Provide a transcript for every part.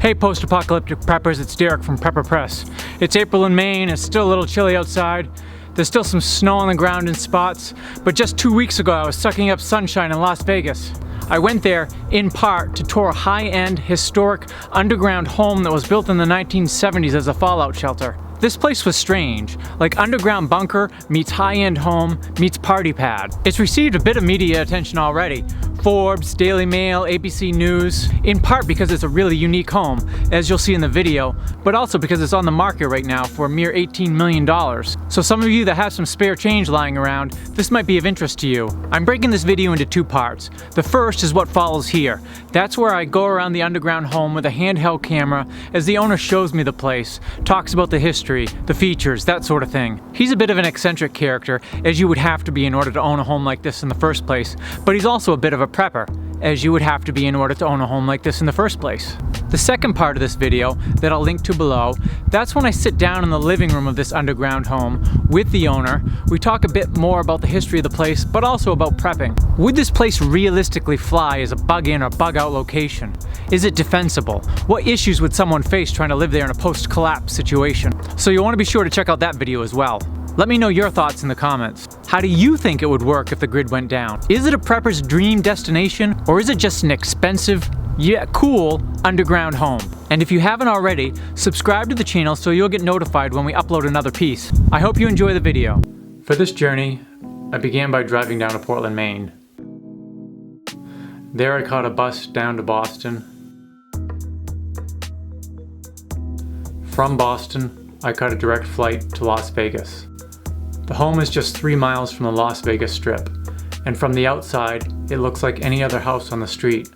Hey post-apocalyptic preppers, it's Derek from Prepper Press. It's April in Maine, it's still a little chilly outside. There's still some snow on the ground in spots, but just 2 weeks ago I was sucking up sunshine in Las Vegas. I went there, in part, to tour a high-end, historic, underground home that was built in the 1970s as a fallout shelter. This place was strange, like underground bunker meets high-end home meets party pad. It's received a bit of media attention already. Forbes, Daily Mail, ABC News, in part because it's a really unique home, as you'll see in the video, but also because it's on the market right now for a mere $18 million. So some of you that have some spare change lying around, this might be of interest to you. I'm breaking this video into two parts. The first is what follows here. That's where I go around the underground home with a handheld camera as the owner shows me the place, talks about the history, the features, that sort of thing. He's a bit of an eccentric character, as you would have to be in order to own a home like this in the first place, but he's also a bit of a prepper, as you would have to be in order to own a home like this in the first place. The second part of this video, that I'll link to below, that's when I sit down in the living room of this underground home with the owner. We talk a bit more about the history of the place, but also about prepping. Would this place realistically fly as a bug-in or bug-out location? Is it defensible? What issues would someone face trying to live there in a post-collapse situation? So you'll want to be sure to check out that video as well. Let me know your thoughts in the comments. How do you think it would work if the grid went down? Is it a prepper's dream destination, or is it just an expensive, yet cool, underground home? And if you haven't already, subscribe to the channel so you'll get notified when we upload another piece. I hope you enjoy the video. For this journey, I began by driving down to Portland, Maine. There I caught a bus down to Boston. From Boston, I caught a direct flight to Las Vegas. The home is just 3 miles from the Las Vegas Strip, and from the outside, it looks like any other house on the street.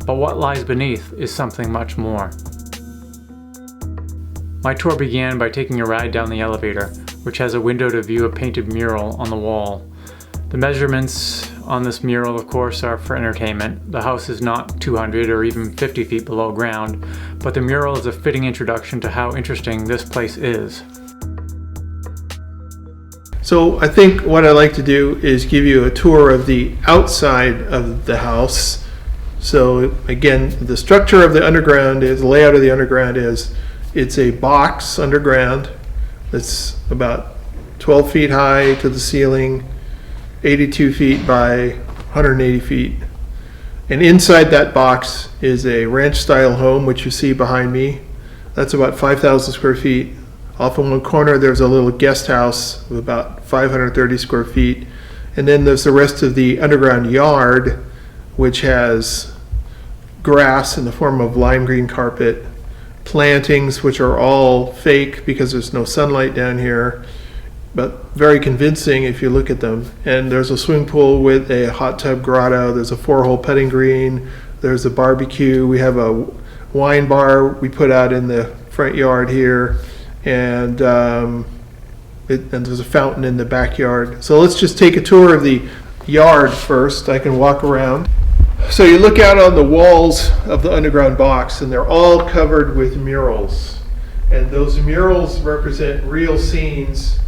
But what lies beneath is something much more. My tour began by taking a ride down the elevator, which has a window to view a painted mural on the wall. The measurements on this mural, of course, are for entertainment. The house is not 200 or even 50 feet below ground, but the mural is a fitting introduction to how interesting this place is. So I think what I like to do is give you a tour of the outside of the house. So again, the structure of the underground is, the layout of the underground is, it's a box underground that's about 12 feet high to the ceiling, 82 feet by 180 feet. And inside that box is a ranch style home, which you see behind me. That's about 5,000 square feet. Off in one corner there's a little guest house with about 530 square feet. And then there's the rest of the underground yard, which has grass in the form of lime green carpet, plantings which are all fake because there's no sunlight down here, but very convincing if you look at them. And there's a swimming pool with a hot tub grotto, there's a 4-hole putting green, there's a barbecue, we have a wine bar we put out in the front yard here, and there's a fountain in the backyard. So let's just take a tour of the yard first. I can walk around. So you look out on the walls of the underground box, and they're all covered with murals. And those murals represent real scenes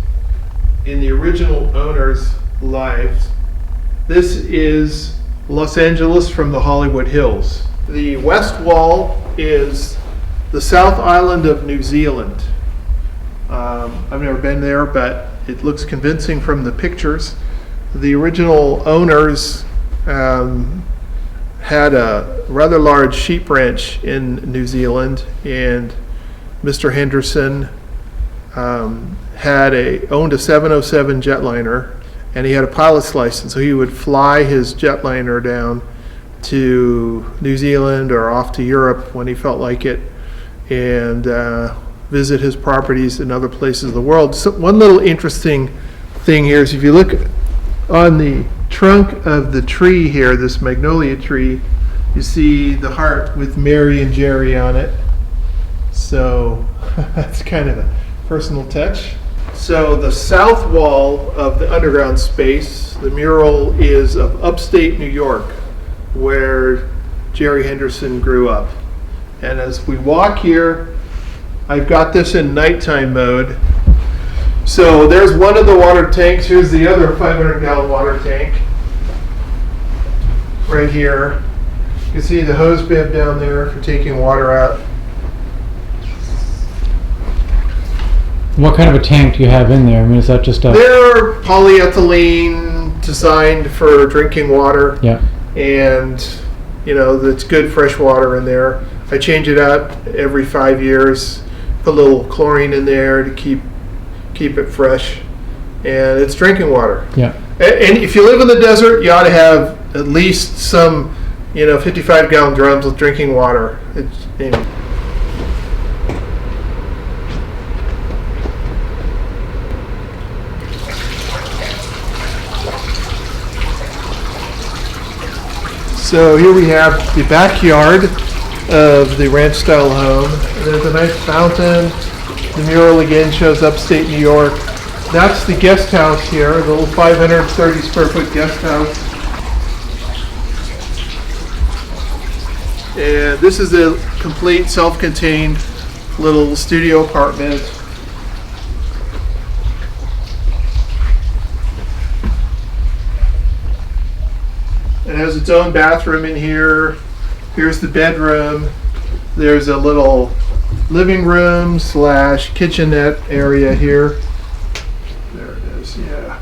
in the original owner's lives. This is Los Angeles from the Hollywood Hills. The west wall is the South Island of New Zealand. I've never been there, but it looks convincing from the pictures. The original owners had a rather large sheep ranch in New Zealand, and Mr. Henderson owned a 707 jetliner, and he had a pilot's license, so he would fly his jetliner down to New Zealand or off to Europe when he felt like it, and visit his properties in other places of the world. So one little interesting thing here is if you look on the trunk of the tree here, this Magnolia tree, you see the heart with Mary and Jerry on it. So that's kind of a personal touch. So the south wall of the underground space, the mural is of upstate New York, where Jerry Henderson grew up. And as we walk here, I've got this in nighttime mode. So there's one of the water tanks. Here's the other 500-gallon water tank right here. You can see the hose bib down there for taking water out. What kind of a tank do you have in there? I mean, is that just a... They're polyethylene designed for drinking water. Yeah. And, you know, that's good fresh water in there. I change it out every 5 years, put a little chlorine in there to keep it fresh. And it's drinking water. Yeah. And if you live in the desert, you ought to have at least some, 55-gallon drums with drinking water. So here we have the backyard of the ranch-style home. There's a nice fountain. The mural again shows upstate New York. That's the guest house here, the little 530 square foot guest house. And this is a complete self-contained little studio apartment. It has its own bathroom in here. Here's the bedroom. There's a little living room / kitchenette area here. There it is, yeah.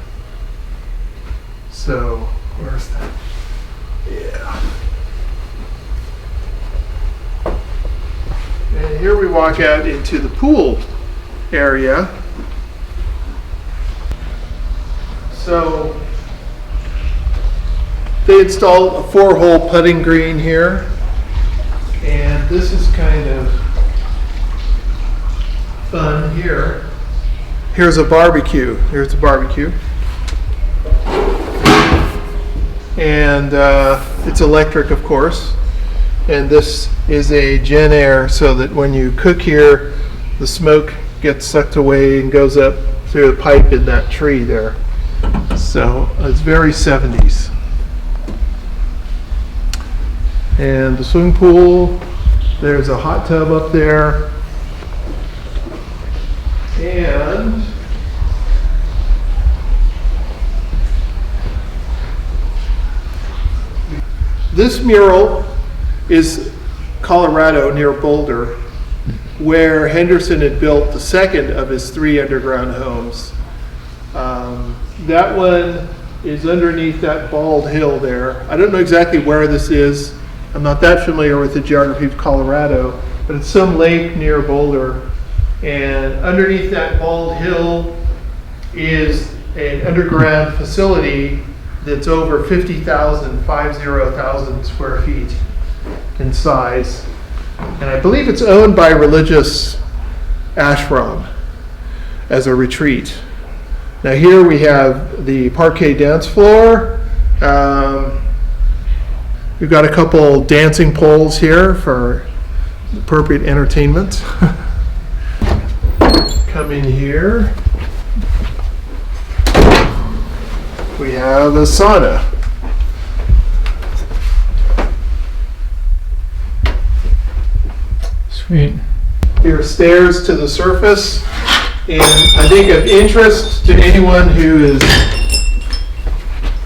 So, where's that? Yeah. And here we walk out into the pool area. So, they installed a 4-hole putting green here, and this is kind of fun here. Here's a barbecue. Here's the barbecue. And it's electric, of course. And this is a Gen Air, so that when you cook here, the smoke gets sucked away and goes up through the pipe in that tree there. So it's very 70s. And the swimming pool, there's a hot tub up there. And this mural is Colorado near Boulder, where Henderson had built the second of his 3 underground homes. That one is underneath that bald hill there. I don't know exactly where this is. I'm not that familiar with the geography of Colorado, but it's some lake near Boulder. And underneath that bald hill is an underground facility that's over 50,000 square feet in size. And I believe it's owned by Religious Ashram as a retreat. Now here we have the parquet dance floor. We've got a couple dancing poles here for appropriate entertainment. Come in here. We have a sauna. Sweet. Here are stairs to the surface. And I think of interest to anyone who is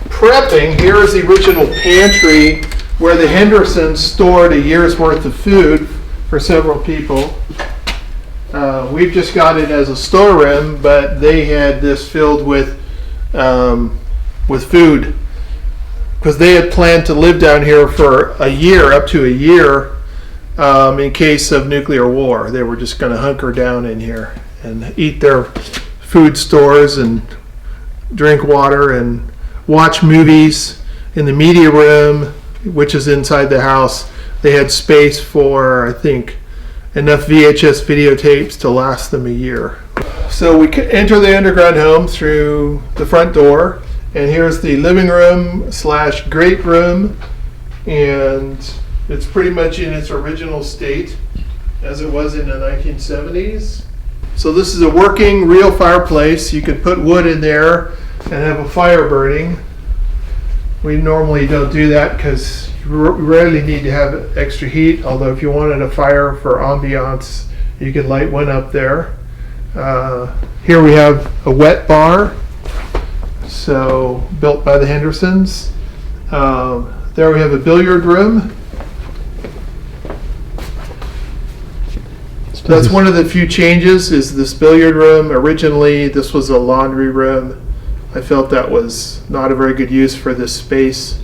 prepping, here is the original pantry where the Hendersons stored a year's worth of food for several people. We've just got it as a storeroom, but they had this filled with food because they had planned to live down here for a year, up to a year, in case of nuclear war. They were just going to hunker down in here and eat their food stores and drink water and watch movies in the media room, which is inside the house. They had space for, I think, enough VHS videotapes to last them a year. So we enter the underground home through the front door, and here's the living room / great room, and it's pretty much in its original state as it was in the 1970s. So this is a working real fireplace. You could put wood in there and have a fire burning. We normally don't do that because you rarely need to have extra heat, although if you wanted a fire for ambiance, you could light one up there. Here we have a wet bar, so built by the Hendersons. There we have a billiard room. That's one of the few changes, is this billiard room. Originally, this was a laundry room. I felt that was not a very good use for this space.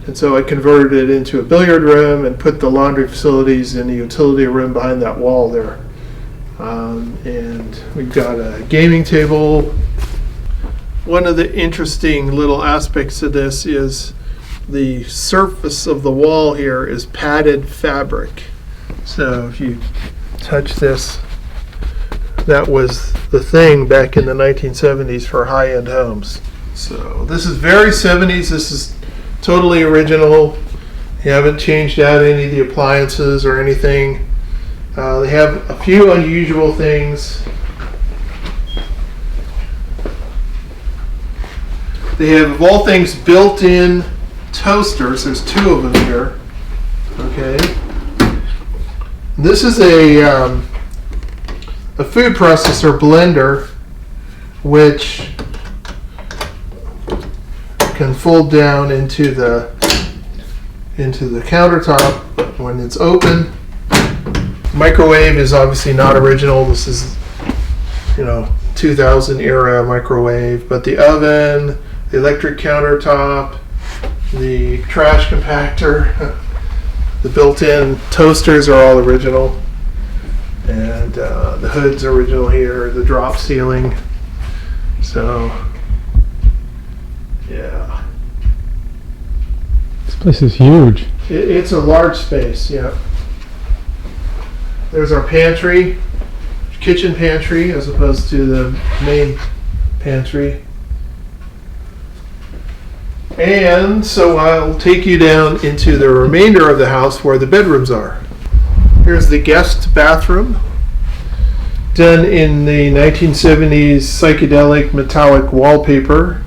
And so I converted it into a billiard room and put the laundry facilities in the utility room behind that wall there. And we've got a gaming table. One of the interesting little aspects of this is the surface of the wall here is padded fabric. So if you touch this, that was the thing back in the 1970s for high-end homes. So this is very 70s. This is totally original. You haven't changed out any of the appliances or anything. They have a few unusual things. They have, of all things, built-in toasters. There's two of them here. Okay. This is a food processor blender, which can fold down into the countertop when it's open. Microwave is obviously not original. This is, 2000 era microwave, but the oven, the electric countertop, the trash compactor, the built-in toasters are all original, and the hood's original here, the drop ceiling. So, yeah. This place is huge. It's a large space, yeah. There's our pantry, kitchen pantry, as opposed to the main pantry. And so I'll take you down into the remainder of the house where the bedrooms are. Here's the guest bathroom, done in the 1970s psychedelic metallic wallpaper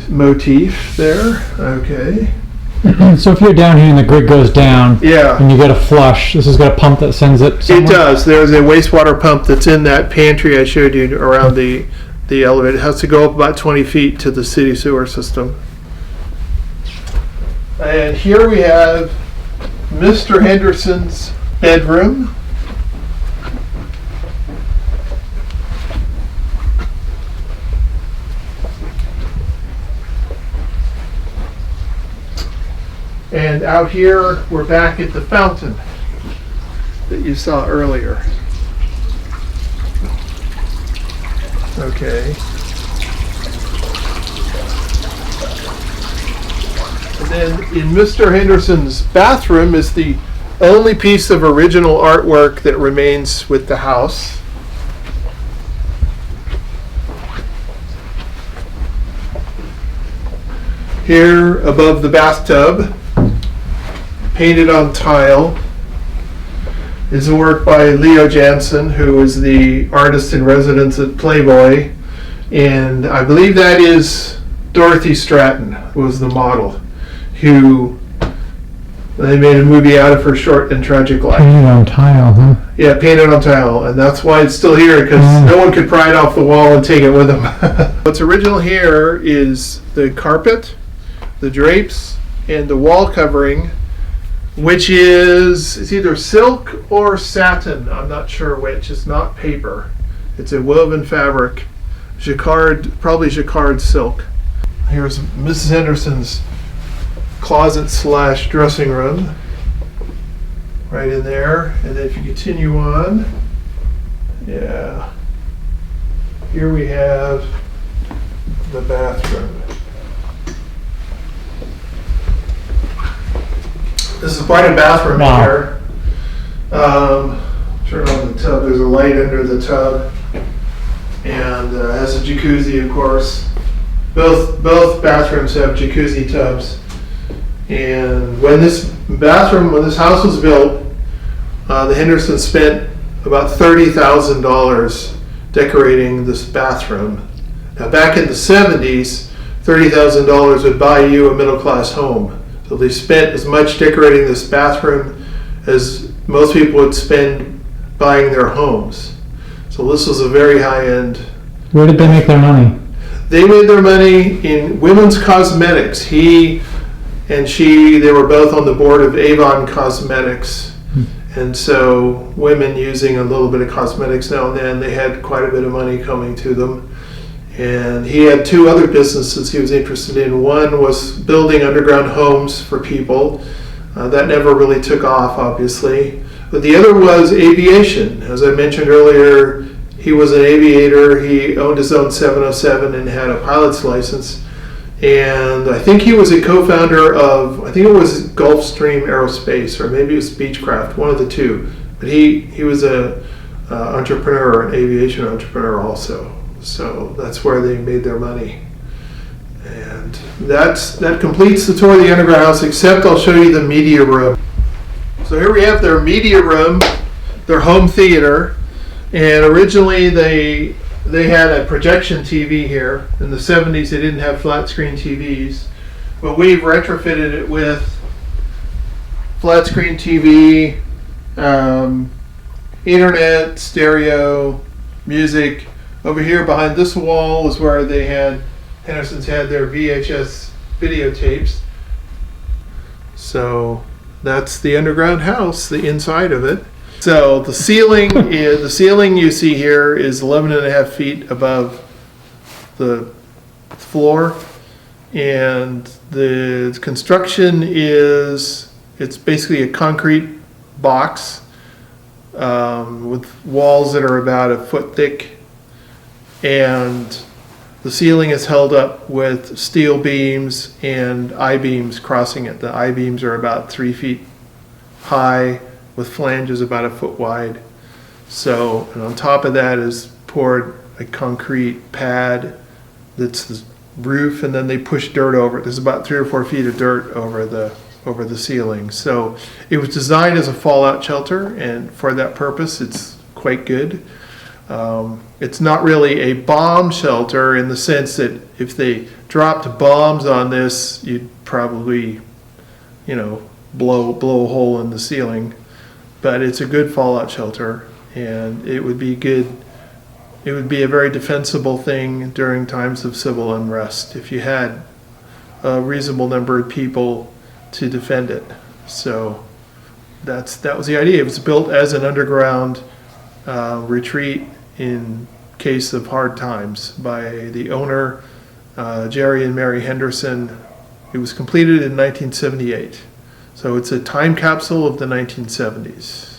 motif there. Okay. So if you're down here and the grid goes down, Yeah. and you get a flush, this has got a pump that sends it somewhere? It does. There's a wastewater pump that's in that pantry I showed you around the elevator. It has to go up about 20 feet to the city sewer system. And here we have Mr. Henderson's bedroom. And out here, we're back at the fountain that you saw earlier. Okay. And then in Mr. Henderson's bathroom is the only piece of original artwork that remains with the house. Here above the bathtub, painted on tile, is a work by Leo Jansen, who is the artist in residence at Playboy, and I believe that is Dorothy Stratton was the model, who they made a movie out of her short and tragic life. Painted on tile, huh? Yeah, painted on tile, and that's why it's still here, because no one could pry it off the wall and take it with them. What's original here is the carpet, the drapes, and the wall covering, which is, it's either silk or satin. I'm not sure which. It's not paper. It's a woven fabric. Jacquard, probably jacquard silk. Here's Mrs. Henderson's closet / dressing room. Right in there. And then if you continue on, yeah. Here we have the bathroom. This is quite a bathroom here. Turn on the tub. There's a light under the tub, and has a jacuzzi, of course. Both bathrooms have jacuzzi tubs. And when this house was built, the Hendersons spent about $30,000 decorating this bathroom. Now, back in the 70s, $30,000 would buy you a middle-class home. So they spent as much decorating this bathroom as most people would spend buying their homes. So this was a very high-end. Where did they make their money? They made their money in women's cosmetics. He and she, they were both on the board of Avon Cosmetics. And so women using a little bit of cosmetics now and then, they had quite a bit of money coming to them. And he had two other businesses he was interested in. One was building underground homes for people. That never really took off, obviously. But the other was aviation. As I mentioned earlier, he was an aviator. He owned his own 707 and had a pilot's license. And I think he was a co-founder of, I think it was Gulfstream Aerospace, or maybe it was Beechcraft, one of the two. But he was a entrepreneur, an aviation entrepreneur also. So that's where they made their money. And that completes the tour of the underground house, except I'll show you the media room. So here we have their media room, their home theater. And originally they had a projection TV here. In the 70s they didn't have flat screen TVs. But we've retrofitted it with flat screen TV, internet, stereo, music. Over here behind this wall is where Henderson's had their VHS videotapes. So that's the underground house, the inside of it. So the ceiling you see here is 11.5 feet above the floor, and the construction it's basically a concrete box with walls that are about a foot thick. And the ceiling is held up with steel beams and I-beams crossing it. The I-beams are about 3 feet high with flanges about a foot wide. So, and on top of that is poured a concrete pad that's the roof, and then they push dirt over it. There's about 3 or 4 feet of dirt over the ceiling. So it was designed as a fallout shelter, and for that purpose it's quite good. It's not really a bomb shelter in the sense that if they dropped bombs on this, you'd probably, blow a hole in the ceiling. But it's a good fallout shelter, and it would be good. It would be a very defensible thing during times of civil unrest if you had a reasonable number of people to defend it. So that was the idea. It was built as an underground retreat in case of hard times by the owner, Jerry and Mary Henderson. It was completed in 1978. So it's a time capsule of the 1970s.